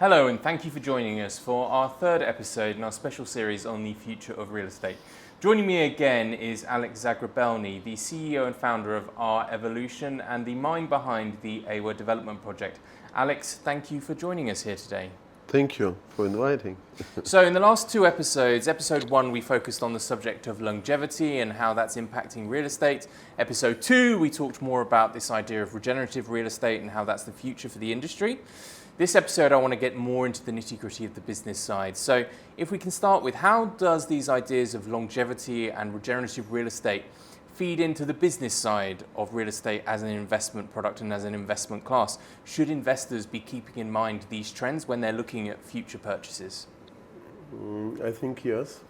Hello, and thank you for joining us for our third episode in our special series on the future of real estate. Joining me again is Alex Zagrabelny, the CEO and founder of Our Evolution and the mind behind the Eiwa development project. Alex, thank you for joining us here today. Thank you for inviting. So in the last two episodes, episode 1 we focused on the subject of longevity and how that's impacting real estate. Episode 2 we talked more about this idea of regenerative real estate and how that's the future for the industry. This episode I want to get more into the nitty-gritty of the business side. So if we can start with, how does these ideas of longevity and regenerative real estate feed into the business side of real estate as an investment product and as an investment class? Should investors be keeping in mind these trends when they're looking at future purchases? I think yes.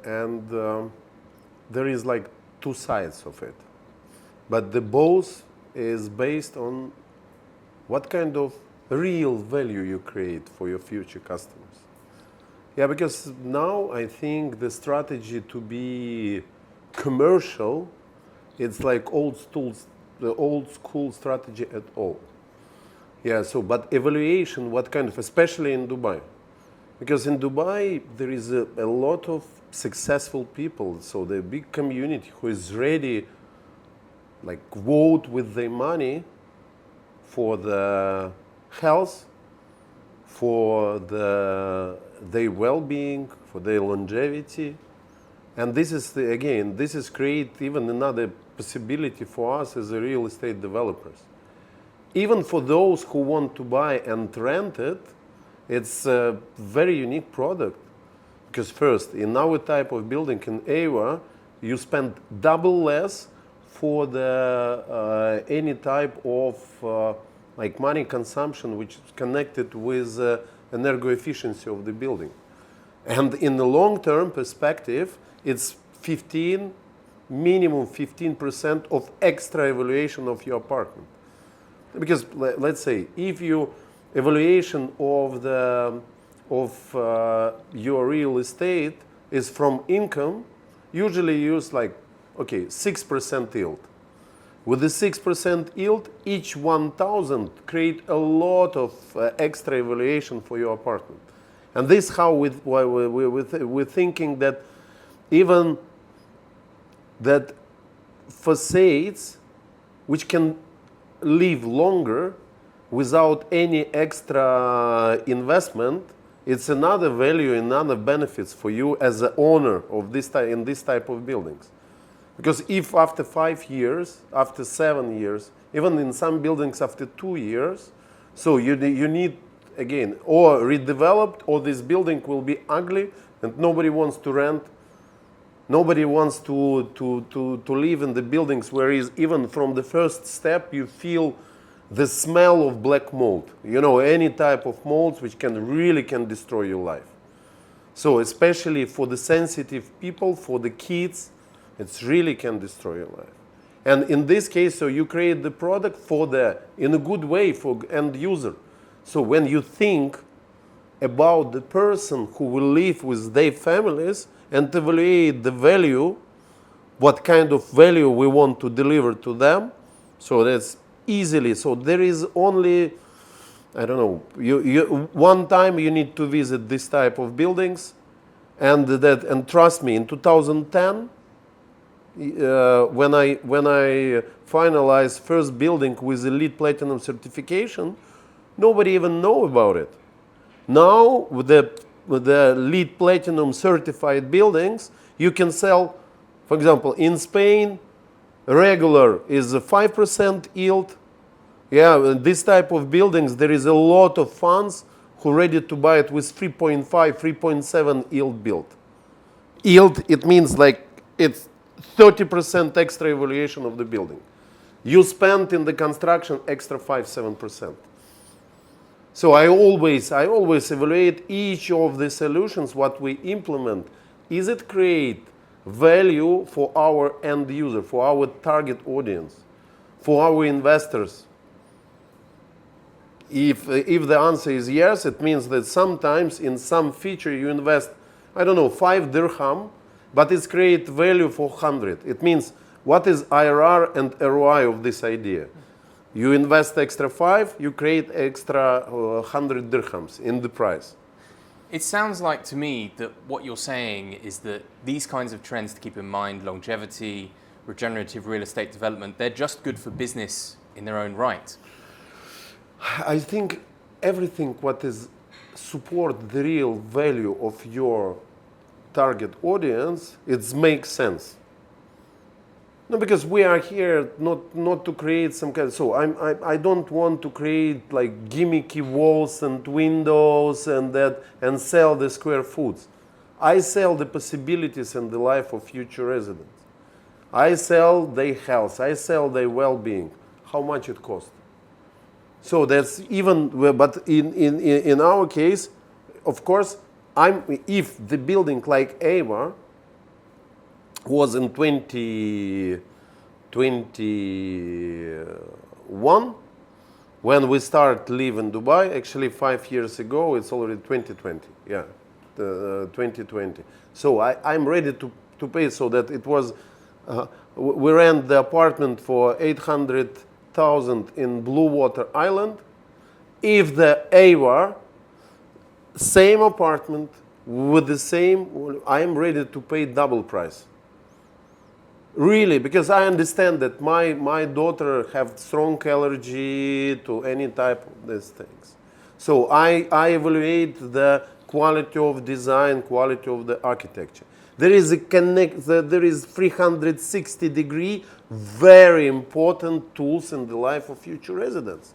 And there is like two sides of it. But the both is based on what kind of real value you create for your future customers. Yeah, because now I think the strategy to be commercial, it's like the old school strategy at all. Yeah, so but evaluation, what kind of, especially in Dubai. Because in Dubai, there is a lot of successful people, so the big community who is ready like vote with their money for the health, for their well-being, for their longevity. And this is, this is create even another possibility for us as a real estate developers. Even for those who want to buy and rent it, it's a very unique product. Because first, in our type of building in Eiwa, you spend double less for the any type of like money consumption which is connected with energo efficiency of the building. And in the long-term perspective, it's minimum 15% of extra evaluation of your apartment. Because let's say if your evaluation of your real estate is from income, usually you use like 6% yield. With the 6% yield, each 1,000 create a lot of extra evaluation for your apartment. And this is how we're thinking that even that facades which can live longer without any extra investment, it's another value, another benefits for you as an owner of this in this type of buildings. Because if after 5 years, after 7 years, even in some buildings after 2 years, so you need, again, or redeveloped, or this building will be ugly and nobody wants to rent. Nobody wants to live in the buildings where even from the first step you feel the smell of black mold. You know, any type of molds which really can destroy your life. So especially for the sensitive people, for the kids, it really can destroy your life. And in this case, so you create the product in a good way for end user. So when you think about the person who will live with their families and evaluate the value, what kind of value we want to deliver to them, so that's easily. So there is only, I don't know, one time you need to visit this type of buildings, and trust me, in 2010, when I finalized first building with elite platinum certification, nobody even know about it. Now with the elite platinum certified buildings, you can sell, for example, in Spain, regular is a 5% yield. Yeah, this type of buildings, there is a lot of funds who are ready to buy it with 3.5, 3.7 yield build. Yield, it means like it's 30% extra evaluation of the building. You spend in the construction extra 5-7%. So I always evaluate each of the solutions what we implement. Is it create value for our end user, for our target audience, for our investors? If the answer is yes, it means that sometimes in some feature you invest, I don't know, 5 dirham, but it's create value for 100. It means what is IRR and ROI of this idea? You invest extra 5, you create extra 100 dirhams in the price. It sounds like to me that what you're saying is that these kinds of trends to keep in mind, longevity, regenerative real estate development, they're just good for business in their own right. I think everything what is support the real value of your target audience, it makes sense. No, because we are here not to create some kind of, so I don't want to create like gimmicky walls and windows and that and sell the square foots. I sell the possibilities in the life of future residents. I sell their health, I sell their well-being. How much it costs? So that's even, but in our case, of course, if the building like Eiwa was in 2021, when we start live in Dubai, actually 5 years ago, it's already 2020, 2020. So I'm ready to pay, so that it was, we rent the apartment for 800,000 in Blue Water Island. If the Eiwa, same apartment with the same, I'm ready to pay double price. Really, because I understand that my daughter have strong allergy to any type of these things. So I evaluate the quality of design, quality of the architecture. There is there is 360-degree, very important tools in the life of future residents.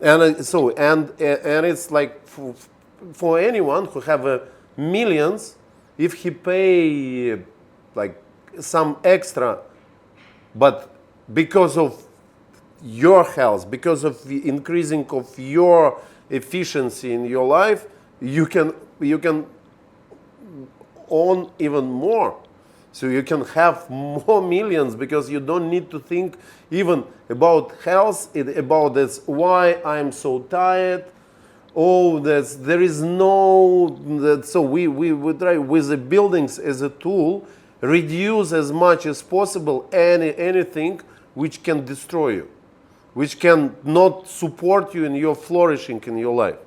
And so, and it's like for anyone who have millions, if he pay like some extra, but because of your health, because of the increasing of your efficiency in your life, you can own even more. So you can have more millions because you don't need to think even about health, about this, why I'm so tired. Oh, there is no, so we try with the buildings as a tool, reduce as much as possible anything which can destroy you, which can not support you in your flourishing in your life.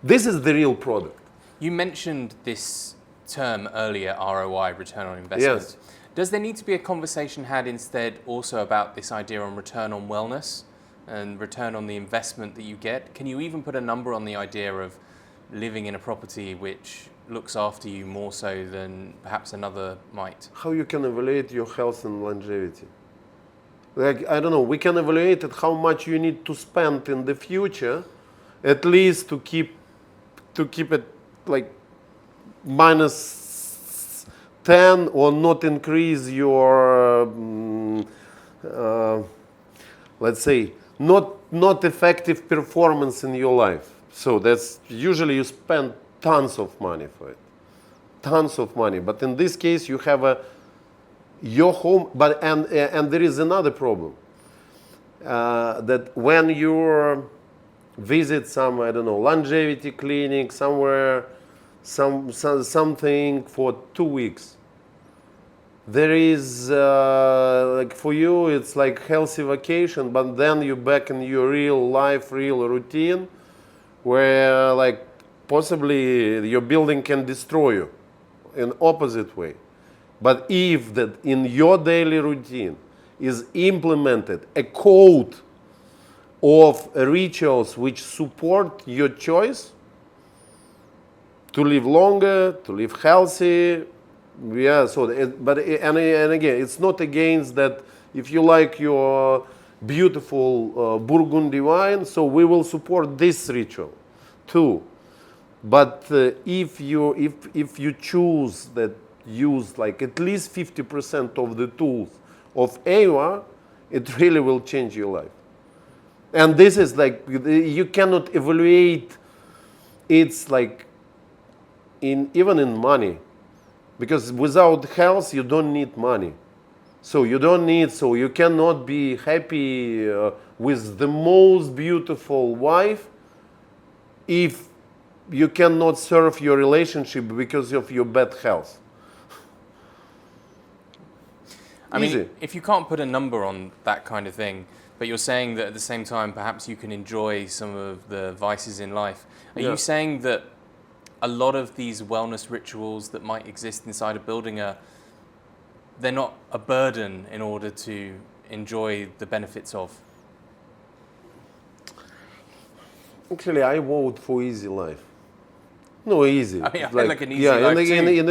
This is the real product. You mentioned this term earlier, ROI, return on investment. Yes. Does there need to be a conversation had instead also about this idea on return on wellness and return on the investment that you get? Can you even put a number on the idea of living in a property which looks after you more so than perhaps another might? How you can evaluate your health and longevity? Like, I don't know, we can evaluate it how much you need to spend in the future, at least to keep it like minus 10 or not increase your, let's say, not effective performance in your life. So that's usually you spend tons of money for it, tons of money. But in this case, you have your home. But and there is another problem that when you visit some, I don't know, longevity clinic somewhere, something for 2 weeks. There is like for you, it's like healthy vacation, but then you're back in your real life, real routine, where like possibly your building can destroy you in opposite way. But if that in your daily routine is implemented a code of rituals which support your choice to live longer, to live healthy, so and again, it's not against that. If you like your beautiful Burgundy wine, so we will support this ritual too. But if you choose that, use like at least 50% of the tools of Eiwa, it really will change your life. And this is like, you cannot evaluate it's like even in money, because without health you don't need money. So you cannot be happy with the most beautiful wife if you cannot serve your relationship because of your bad health. I mean, if you can't put a number on that kind of thing, But you're saying that at the same time, perhaps you can enjoy some of the vices in life. Are Yeah. you saying that a lot of these wellness rituals that might exist inside a building they're not a burden in order to enjoy the benefits of? Actually, I vote for easy life. No, easy. I mean, I feel like an easy yeah, life in, too. in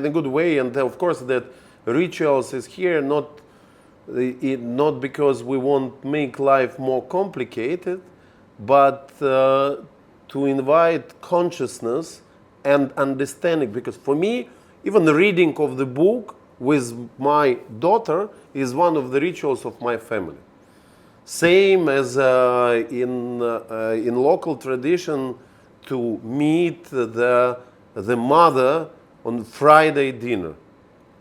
a good way, and of course that rituals is here not because we want make life more complicated, but to invite consciousness and understanding. Because for me, even the reading of the book with my daughter is one of the rituals of my family. Same as in local tradition to meet the mother on Friday dinner.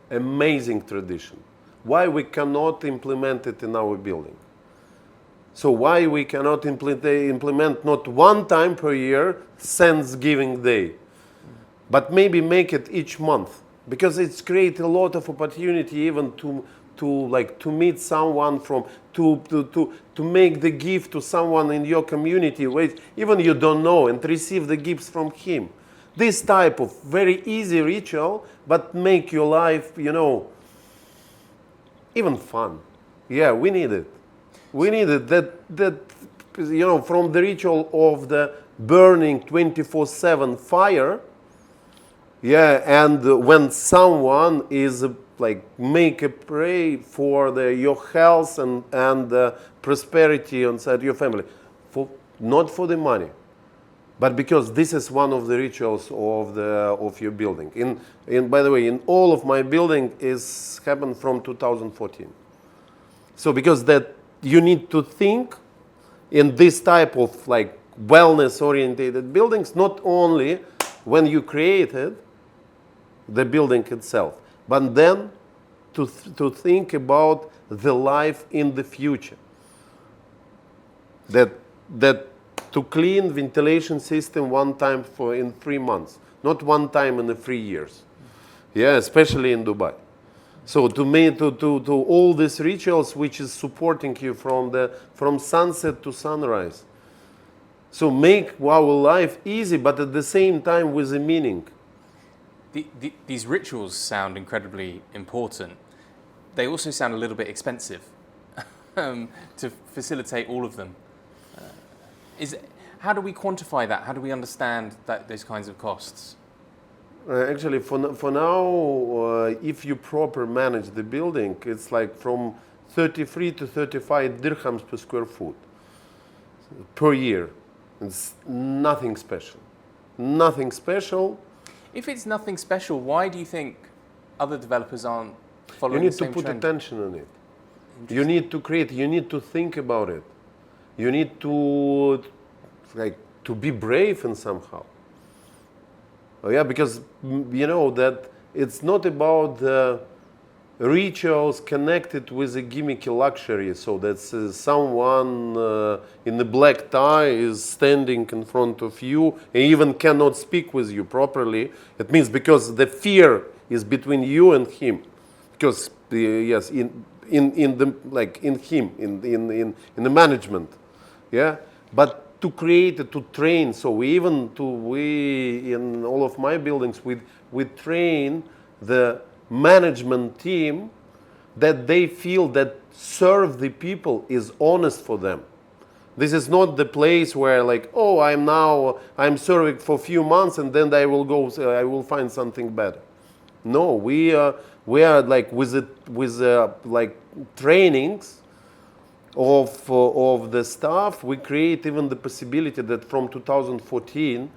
Amazing tradition. Why we cannot implement it in our building? So why we cannot implement not one time per year Thanksgiving Day, but maybe make it each month, because it's create a lot of opportunity even to meet someone to make the gift to someone in your community which even you don't know and receive the gifts from him. This type of very easy ritual, but make your life, even fun. Yeah, we need it. We need it. That from the ritual of the burning 24/7 fire. Yeah, and when someone is make a pray for your health and prosperity inside your family, not for the money, but because this is one of the rituals of your building. By the way, in all of my building is happened from 2014. So because that you need to think in this type of wellness oriented buildings, not only when you created the building itself, but then to think about the life in the future. That to clean ventilation system one time in 3 months, not one time in the 3 years. Yeah, especially in Dubai. So to all these rituals which is supporting you from sunset to sunrise. So make our life easy, but at the same time with a meaning. These rituals sound incredibly important. They also sound a little bit expensive to facilitate all of them. How do we quantify that? How do we understand those kinds of costs? Actually, for now, if you proper manage the building, it's from 33 to 35 dirhams per square foot per year. It's nothing special. Nothing special. If it's nothing special, why do you think other developers aren't following the same trend? You need to put attention on it. You need to create. You need to think about it. You need to be brave and somehow. Oh yeah, because that it's not about the rituals connected with a gimmicky luxury. So that's someone in the black tie is standing in front of you and even cannot speak with you properly. It means because the fear is between you and him. Because in the management, yeah. But to create, to train. So we in all of my buildings, we train the management team that they feel that serve the people is honest for them. This is not the place where I'm serving for a few months and then I will find something better. No, we are with trainings of the staff, we create even the possibility that from 2014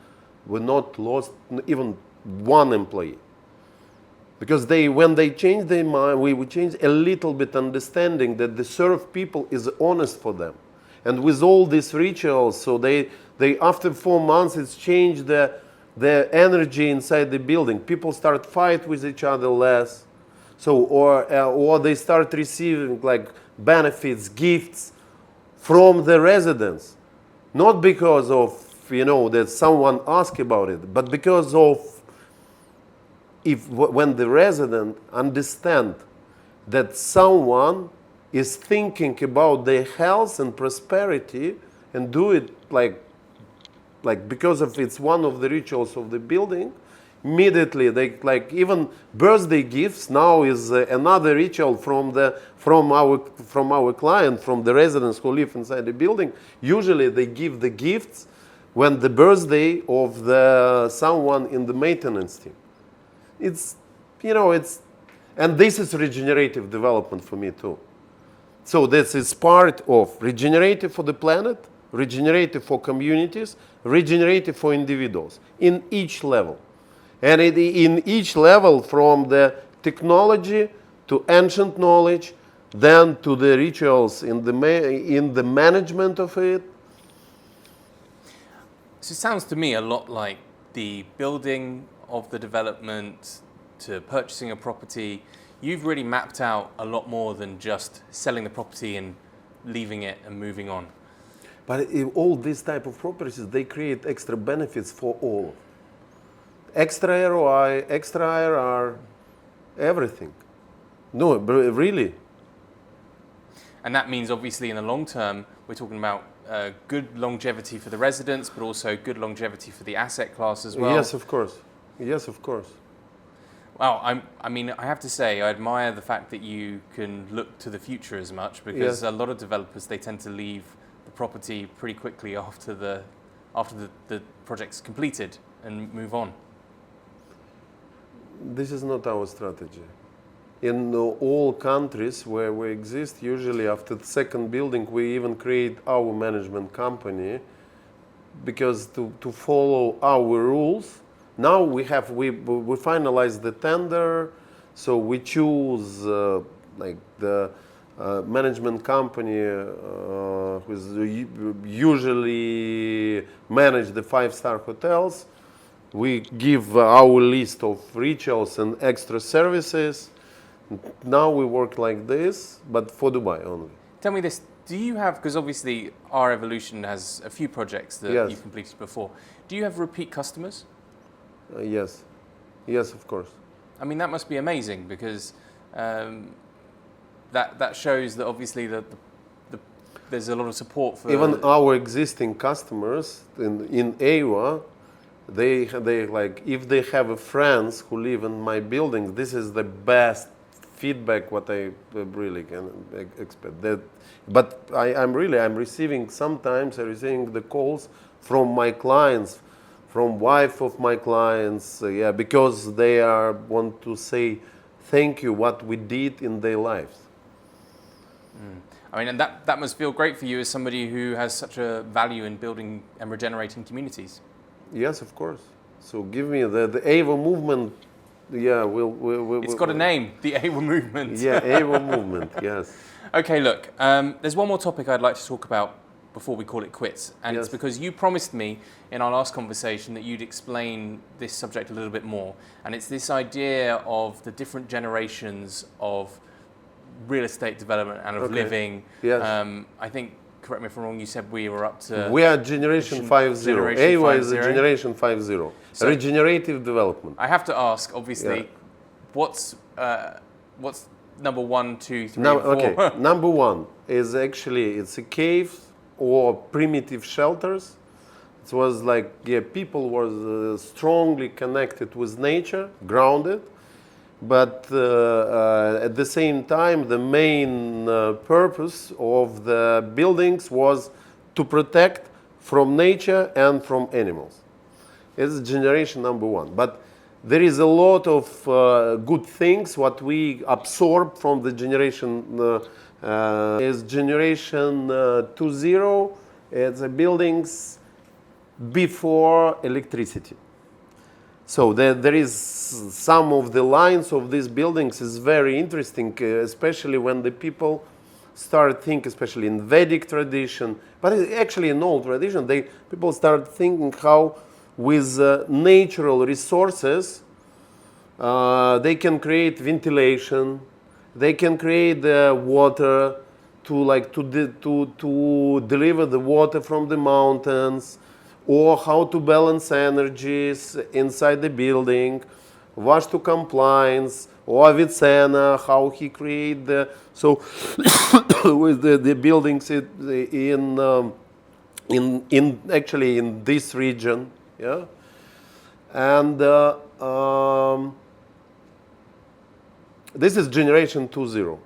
we not lost even one employee. Because when they change their mind, we change a little bit understanding that the serve people is honest for them. And with all these rituals, so they after 4 months, it's changed the energy inside the building. People start fight with each other less. So or they start receiving benefits, gifts from the residents, not because of that someone asked about it, but because of when the resident understand that someone is thinking about their health and prosperity and do it like because of it's one of the rituals of the building, immediately they like even birthday gifts now is another ritual from our client, from the residents who live inside the building. Usually they give the gifts when the birthday of the someone in the maintenance team. It's and this is regenerative development for me too. So this is part of regenerative for the planet, regenerative for communities, regenerative for individuals in each level. And in each level, from the technology to ancient knowledge, then to the rituals in the management of it. So it sounds to me a lot like the building of the development to purchasing a property. You've really mapped out a lot more than just selling the property and leaving it and moving on. But all these type of properties, they create extra benefits for all. Extra ROI, extra IRR, everything. No, really. And that means obviously in the long term, we're talking about good longevity for the residents, but also good longevity for the asset class as well. Yes, of course. Yes, of course. Well, I mean, I have to say, I admire the fact that you can look to the future as much, because a lot of developers, they tend to leave the property pretty quickly after the project's completed and move on. This is not our strategy. In all countries where we exist, usually after the second building, we even create our management company, because to follow our rules. Now we finalize the tender, so we choose like the management company who's usually manage the 5-star hotels. We give our list of rituals and extra services. Now we work like this, but for Dubai only. Tell me this, do you have, because obviously our Evolution has a few projects that you've completed before, do you have repeat customers? Yes, of course. I mean, that must be amazing, because that shows that obviously there's a lot of support for... Even our existing customers in Eiwa, they like, if they have friends who live in my building, this is the best feedback what I really can expect. But I'm receiving the calls from my clients, from wife of my clients, because they want to say thank you what we did in their lives. I mean, and that must feel great for you as somebody who has such a value in building and regenerating communities. Yes, of course. So give me the Eiwa movement. Yeah, It's got a name, the Eiwa movement. Yeah, Eiwa movement. Yes. Okay, look. There's one more topic I'd like to talk about before we call it quits, and it's because you promised me in our last conversation that you'd explain this subject a little bit more, and it's this idea of the different generations of real estate development and of living. Yes. I think, correct me if I'm wrong, you said we were up to... We are generation 5.0. Eiwa is a generation 5.0. So regenerative development. I have to ask, obviously, what's number 1, 2, 3, now, 4? Okay, number 1 is actually, it's a cave or primitive shelters. It was like, people were strongly connected with nature, grounded, but at the same time, the main purpose of the buildings was to protect from nature and from animals. It's generation number 1. But there is a lot of good things what we absorb from the generation is generation 2.0. It's the buildings before electricity. So there is some of the lines of these buildings is very interesting, especially when the people start thinking, especially in Vedic tradition, but actually in all tradition, people start thinking how with natural resources they can create ventilation, they can create the water to deliver the water from the mountains, or how to balance energies inside the building, wash to compliance, or Avicenna, how he created with the buildings in actually in this region, yeah, and this is generation 2.0.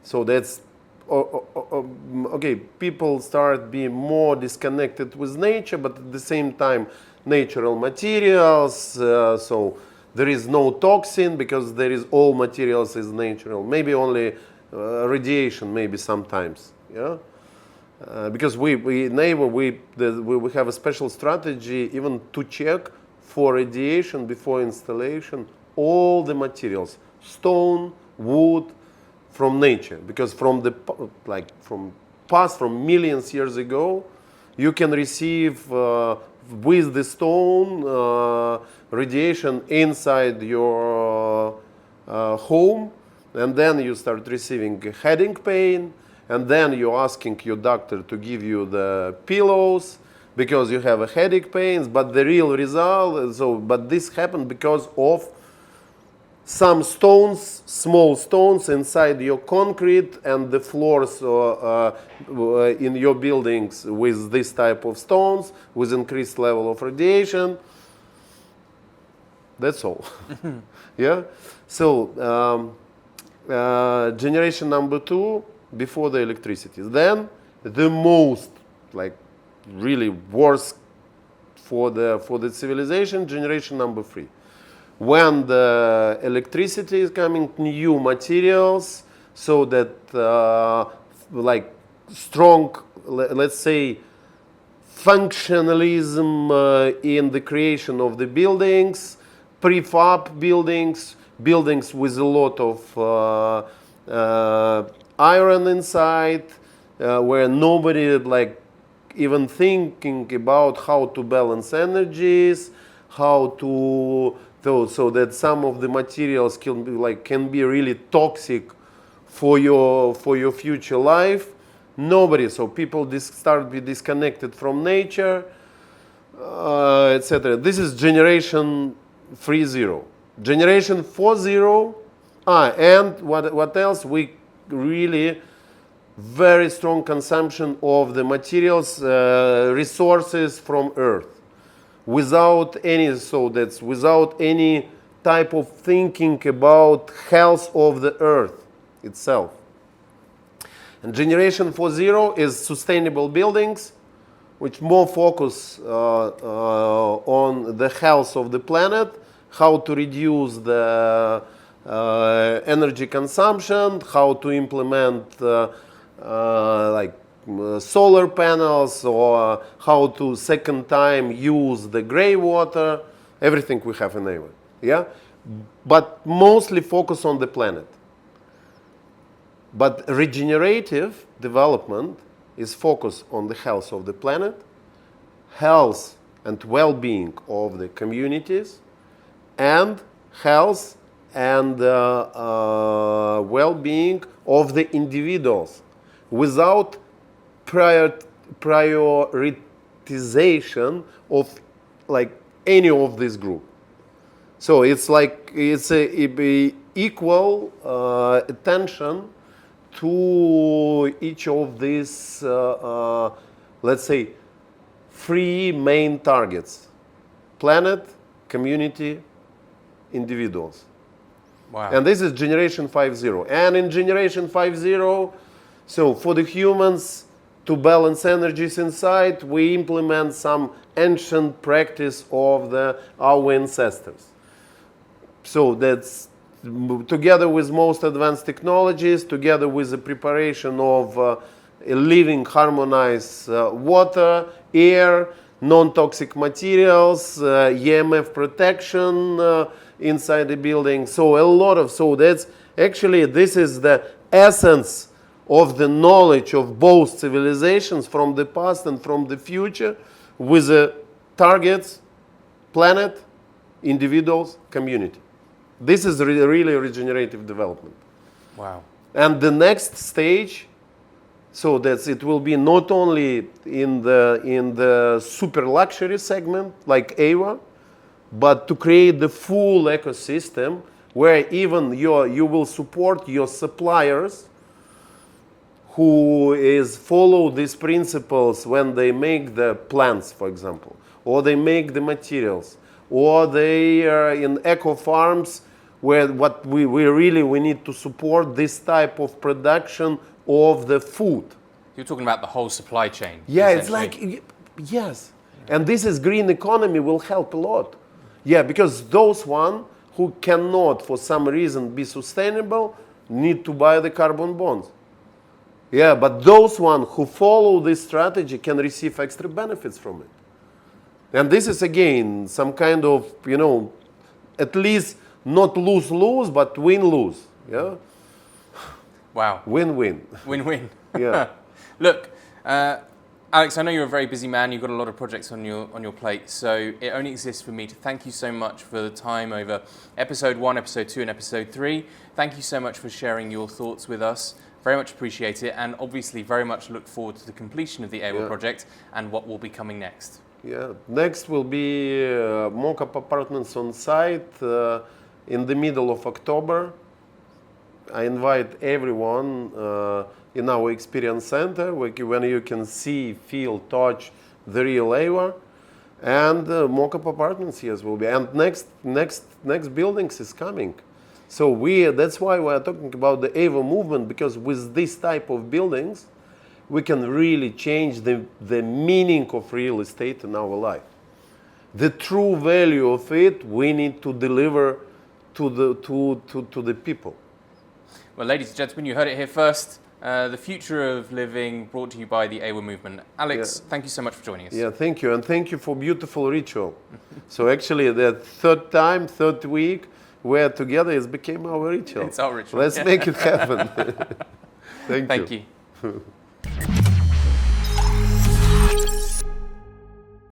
So that's okay. People start being more disconnected with nature, but at the same time, natural materials. So there is no toxin because there is all materials is natural. Maybe only radiation, maybe sometimes. Yeah. Because we have a special strategy even to check for radiation before installation all the materials, stone, wood, from nature. Because from millions years ago, you can receive with the stone radiation inside your home, and then you start receiving headache pain. And then you're asking your doctor to give you the pillows because you have a headache pains. But the real result, but this happened because of some stones, small stones inside your concrete and the floors in your buildings with this type of stones with increased level of radiation. That's all. Yeah. So generation number 2. Before the electricity. Then the most really worst for the civilization, generation number 3. When the electricity is coming, new materials, so that strong, let's say, functionalism in the creation of the buildings, prefab buildings with a lot of iron inside, where nobody even thinking about how to balance energies, how to so that some of the materials can be really toxic for your future life. Nobody. So people start be disconnected from nature, etc. This is generation 3.0. Generation 4.0. And what else? We really very strong consumption of the materials, resources from Earth, without any type of thinking about health of the Earth itself. And generation 4.0 is sustainable buildings, which more focus on the health of the planet, how to reduce the energy consumption, how to implement solar panels, or how to second time use the gray water, everything we have in Eiwa. Yeah? But mostly focus on the planet. But regenerative development is focused on the health of the planet, health and well-being of the communities, and health and well-being of the individuals without prioritization of any of this group. So it's a equal attention to each of these, let's say, 3 main targets: planet, community, individuals. Wow. And this is generation 5.0. And in generation 5.0, so for the humans to balance energies inside, we implement some ancient practice of our ancestors. So that's together with most advanced technologies, together with the preparation of a living harmonized water, air, non-toxic materials, EMF protection inside the building. So that's actually, this is the essence of the knowledge of both civilizations from the past and from the future, with the targets: planet, individuals, community. This is really regenerative development. Wow. And the next stage, so that it will be not only in the super luxury segment like Eiwa, but to create the full ecosystem where even you will support your suppliers who is follow these principles when they make the plants, for example, or they make the materials, or they are in eco farms where what we need to support this type of production of the food. You're talking about the whole supply chain. Yeah, it's like, yes. And this is green economy will help a lot. Yeah, because those one who cannot for some reason be sustainable need to buy the carbon bonds. Yeah, but those one who follow this strategy can receive extra benefits from it. And this is again some kind of, at least not lose-lose, but win-lose. Yeah. Wow. Win-win. Win-win. Yeah. Look, Alex, I know you're a very busy man. You've got a lot of projects on your plate. So it only exists for me to thank you so much for the time over episode 1, episode 2, and episode 3. Thank you so much for sharing your thoughts with us. Very much appreciate it, and obviously very much look forward to the completion of the Eiwa project and what will be coming next. Yeah, next will be mock-up apartments on site in the middle of October. I invite everyone in our experience center when you can see, feel, touch the real Eiwa, and mock-up apartments, yes, will be. And next buildings is coming. So that's why we are talking about the Eiwa movement, because with this type of buildings, we can really change the meaning of real estate in our life. The true value of it, we need to deliver to the people. Well, ladies and gentlemen, you heard it here first. The future of living, brought to you by the Eiwa movement. Alex, thank you so much for joining us. Yeah, thank you, and thank you for beautiful ritual. So actually, the third week, we're together, it became our ritual. It's our ritual. Let's make it happen. Thank you.